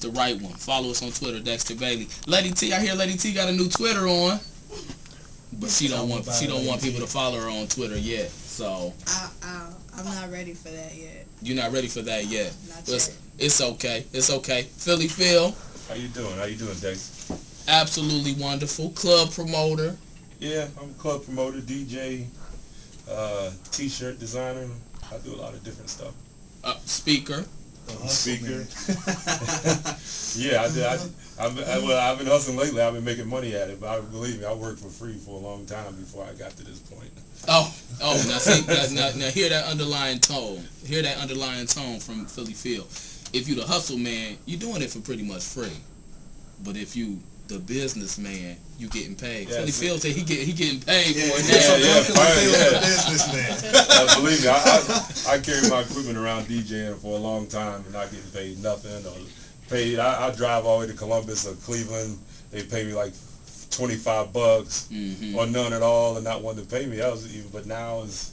the right one. Follow us on Twitter, Dexter Bailey. Lady T, I hear Lady T got a new Twitter on, but she don't want people to follow her on Twitter yet. So I'm not ready for that yet. You're not ready for that yet. Not yet. It's okay. It's okay. Philly Phil. How you doing, Dex? Absolutely wonderful. Club promoter. Yeah, I'm a club promoter, DJ, T-shirt designer. I do a lot of different stuff. Speaker. Speaker. Yeah, I've been hustling lately. I've been making money at it, but believe me, I worked for free for a long time before I got to this point. Oh, now see, now hear that underlying tone. Hear that underlying tone from Philly Phil. If you the hustle man, you're doing it for pretty much free. But if you the businessman, you getting paid. Yeah, Philly Phil said he getting paid for it now. Businessman. Believe me, I carried my equipment around DJing for a long time and not getting paid nothing or paid. I drive all the way to Columbus or Cleveland. They pay me like $25 or none at all, and not wanting to pay me. But now is,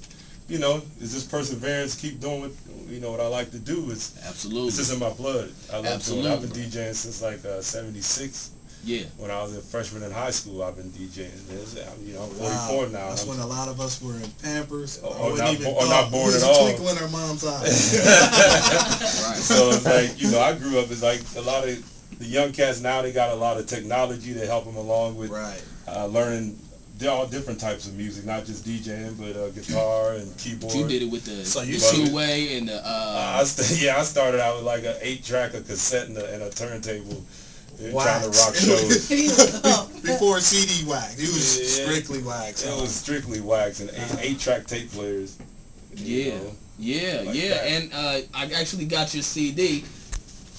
is this perseverance? Keep doing what I like to do. Absolutely. It's just in my blood. I love doing it. I've been DJing since like '76. Yeah. When I was a freshman in high school, I've been DJing. I'm 44 now. That's when a lot of us were in Pampers or not born at all. Twinkle in our mom's eyes. Right. So it's like, I grew up, it's like a lot of the young cats now, they got a lot of technology to help them along with learning all different types of music, not just DJing, but guitar and keyboard. You did it with the two-way and the... I started out with like an 8-track, a cassette, and a turntable. Trying to rock shows. Before CD wax. It was strictly wax. It was strictly wax and 8-track tape players. Yeah. And I actually got your CD.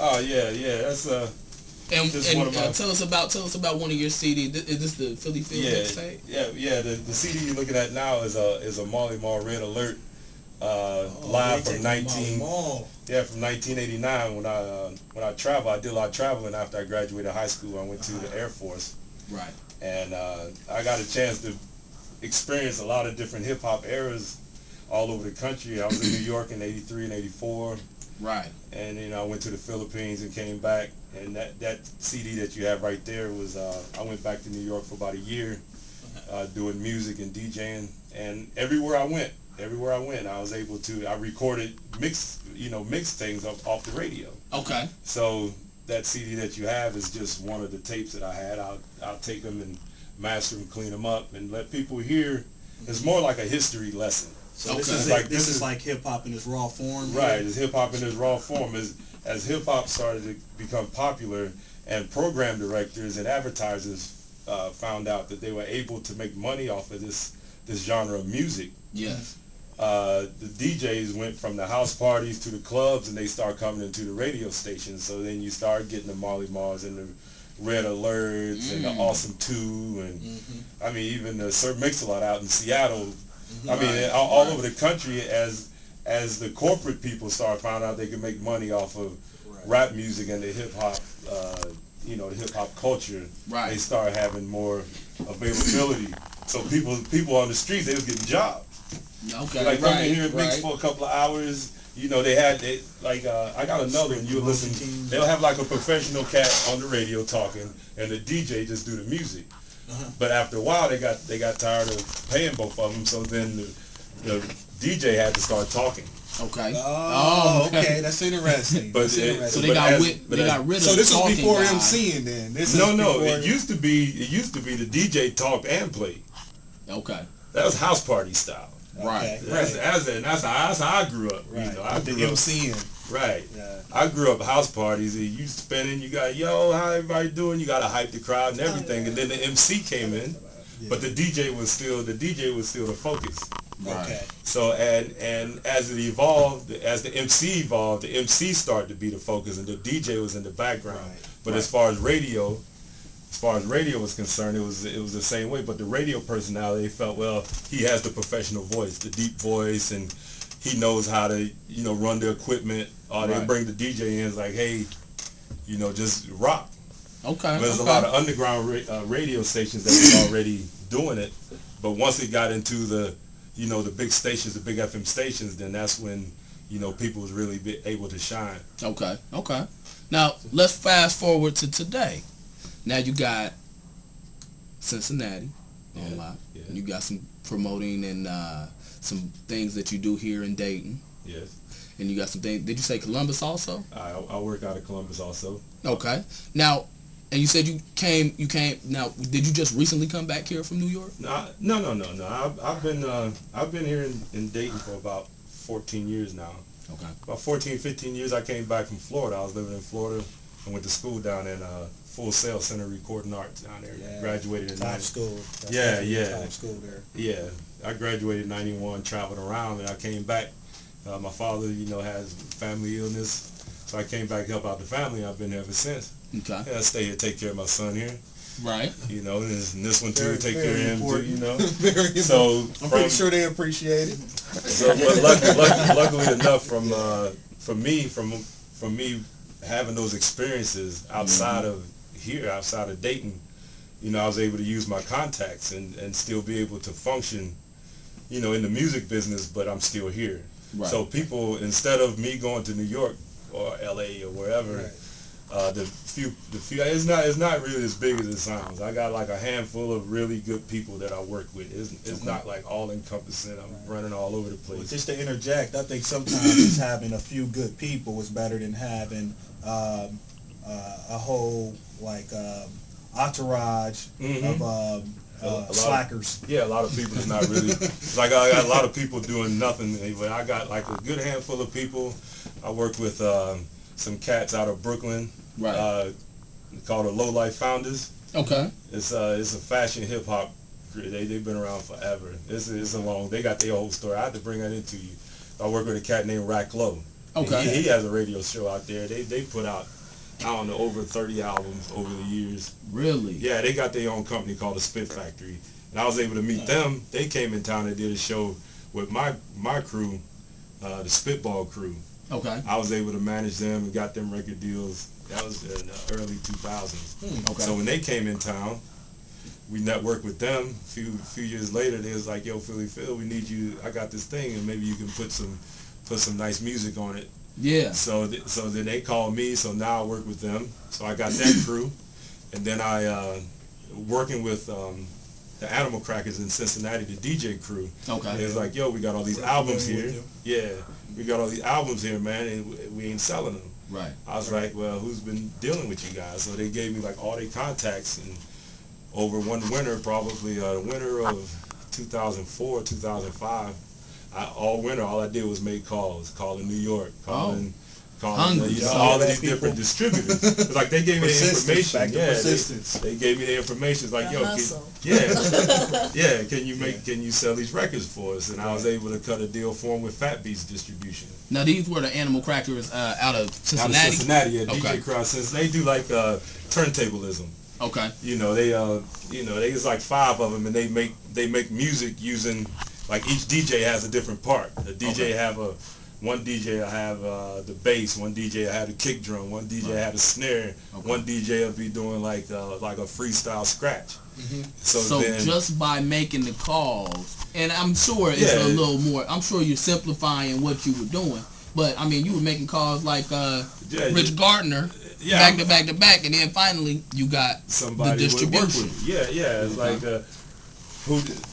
Oh yeah. That's tell us about one of your CDs. Is this the Philly Phil mixtape? Yeah. The CD you're looking at now is a Marley Marl Red Alert. Live from 1989 when I traveled. I did a lot of traveling after I graduated high school. I went to the Air Force. Right. And I got a chance to experience a lot of different hip hop eras all over the country. I was in New York in '83 and '84. Right. And I went to the Philippines and came back. And that CD that you have right there was I went back to New York for about a year doing music and DJing. And everywhere I went, I was able to. I recorded mix things off the radio. Okay. So that CD that you have is just one of the tapes that I had. I'll take them and master them, clean them up, and let people hear. It's more like a history lesson. So this is like hip hop in its raw form. Right. It's hip hop in its raw form. As hip hop started to become popular, and program directors and advertisers found out that they were able to make money off of this genre of music. Yes. The DJs went from the house parties to the clubs, and they start coming into the radio stations. So then you start getting the Marley Marls and the Red Alerts and the Awesome 2, and I mean even the Sir Mix-a-Lot out in Seattle. I mean all over the country as the corporate people finding out they could make money off of rap music and the hip hop, the hip hop culture. Right. They start having more availability. So people on the streets, they was getting jobs. Okay. Like come in here and mix for a couple of hours. I got another one. You listen. They'll have like a professional cat on the radio talking, and the DJ just do the music. But after a while, they got tired of paying both of them. So then the DJ had to start talking. Okay. Oh, okay. That's interesting. So they got rid of. So this was before guy. MCing then. No. It used to be the DJ talked and played. Okay. That was house party style. Right. That's how I grew up. Right. I grew up MCing. Right. Yeah. I grew up house parties. You spinning. You got how everybody doing? You got to hype the crowd and everything. And then the MC came in, but the DJ was still the focus. Right. Okay. So and as it evolved, as the MC evolved, the MC started to be the focus, and the DJ was in the background. Right. But as far as radio was concerned, it was the same way. But the radio personality felt, well, he has the professional voice, the deep voice, and he knows how to run the equipment. Or they bring the DJ in, it's like, hey, just rock. Okay. There's a lot of underground radio stations that were already doing it, but once it got into the big stations, the big FM stations, then that's when people was really able to shine. Okay. Now let's fast forward to today. Now you got Cincinnati on lock. Yeah. You got some promoting and some things that you do here in Dayton. Yes. And you got some things. Did you say Columbus also? I work out of Columbus also. Okay. Now, and you said you came. Now, did you just recently come back here from New York? No. I've been here in Dayton for about 14 years now. Okay. About 14, 15 years. I came back from Florida. I was living in Florida. I went to school down in Full Sail Center Recording Arts down there. Yeah. Graduated in Top school. Yeah. Top school there. Yeah, I graduated in '91, traveled around, and I came back. My father, has family illness, so I came back to help out the family. I've been here ever since. Okay. Yeah, I stay here, take care of my son here. Right. And this one too, take care of Very him important. too. Very important. So I'm pretty sure they appreciate it. So, but luckily enough, from me having those experiences outside of here, outside of Dayton, I was able to use my contacts and still be able to function, in the music business, but I'm still here. Right. So people, instead of me going to New York or LA or wherever, Right. the few it's not really as big as it sounds. I got like a handful of really good people that I work with. It's not like all encompassing. I'm running all over the place. Well, just to interject, I think sometimes just having a few good people is better than having a whole entourage of slackers. Yeah, a lot of people is not really like I got a lot of people doing nothing. But I got like a good handful of people. I work with some cats out of Brooklyn, Right. called the Low Life Founders. Okay. It's a fashion hip hop. They've been around forever. It's a long. They got their whole story. I had to bring that into you. I work with a cat named Rack Low. Okay. He has a radio show out there. They put out, I don't know, over 30 albums over the years. Really? Yeah, they got their own company called the Spit Factory, and I was able to meet them. They came in town and did a show with my crew, the Spitball crew. Okay. I was able to manage them and got them record deals. That was in the early 2000s. Okay. So when they came in town, we networked with them. A few years later, they was like, "Yo, Philly Phil, we need you. I got this thing, and maybe you can put some nice music on it." Yeah. So then they called me. So now I work with them. So I got that crew, and then I working with the Animal Crackers in Cincinnati, the DJ crew. Okay. They was like, "Yo, we got all these albums here. Yeah, we got all these albums here, man, and we ain't selling them." Right. I was like, "Well, who's been dealing with you guys?" So they gave me like all their contacts, and over one winter, probably the winter of 2004, 2005, all winter, all I did was make calls, calling New York, calling Hungry. all of these different distributors. It's like they gave me the information. Back to persistence. They gave me the information. It's like, The "Yo, hustle. can you sell these records for us?" And I was able to cut a deal for them with Fat Beats Distribution. Now these were the Animal Crackers out of Cincinnati. Out of Cincinnati, yeah, Okay. DJ crowd. Since they do like turntablism. Okay. They was like 5 of them, and they make music using, like, each DJ has a different part. The DJ one DJ I have the bass, one DJ I had a kick drum, one DJ I had a snare, one DJ will be doing like a freestyle scratch. So then, just by making the calls, and I'm sure it's a little more. I'm sure you're simplifying what you were doing, but I mean, you were making calls like Rich Gardner. Back to back to back, and then finally you got somebody the distribution. Would work with. Yeah, it's like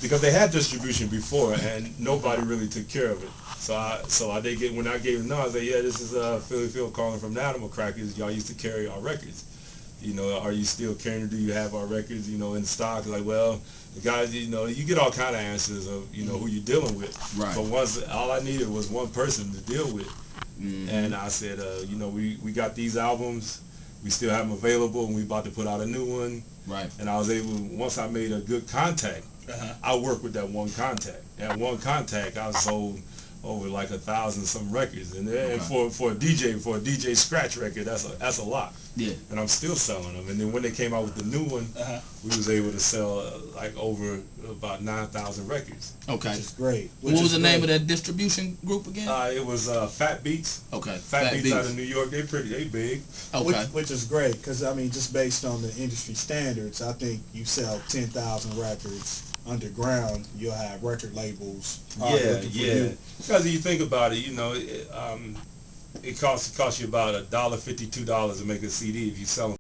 because they had distribution before and nobody really took care of it. So when I gave them, I was like, "Yeah, this is Philly Phil calling from the Animal Crackers. Y'all used to carry our records. Are you still carrying? Do you have our records? In stock?" Like, well, the guys, you get all kind of answers of who you're dealing with. Right. But all I needed was one person to deal with. And I said, we got these albums, we still have them available, and we about to put out a new one. Right. And I was able, once I made a good contact, I worked with that one contact. That one contact, I sold over like 1,000 some records, and for a DJ scratch record, that's a lot. Yeah. And I'm still selling them. And then when they came out with the new one, we was able to sell like over about 9,000 records. Okay. Which is great. What was the name of that distribution group again? It was Fat Beats. Okay. Fat Beats out of New York. They big. Okay. Which is great, because I mean, just based on the industry standards, I think you sell 10,000 records underground, you'll have record labels looking for you. Because if you think about it, it costs you about $1.50, $2 to make a CD if you sell them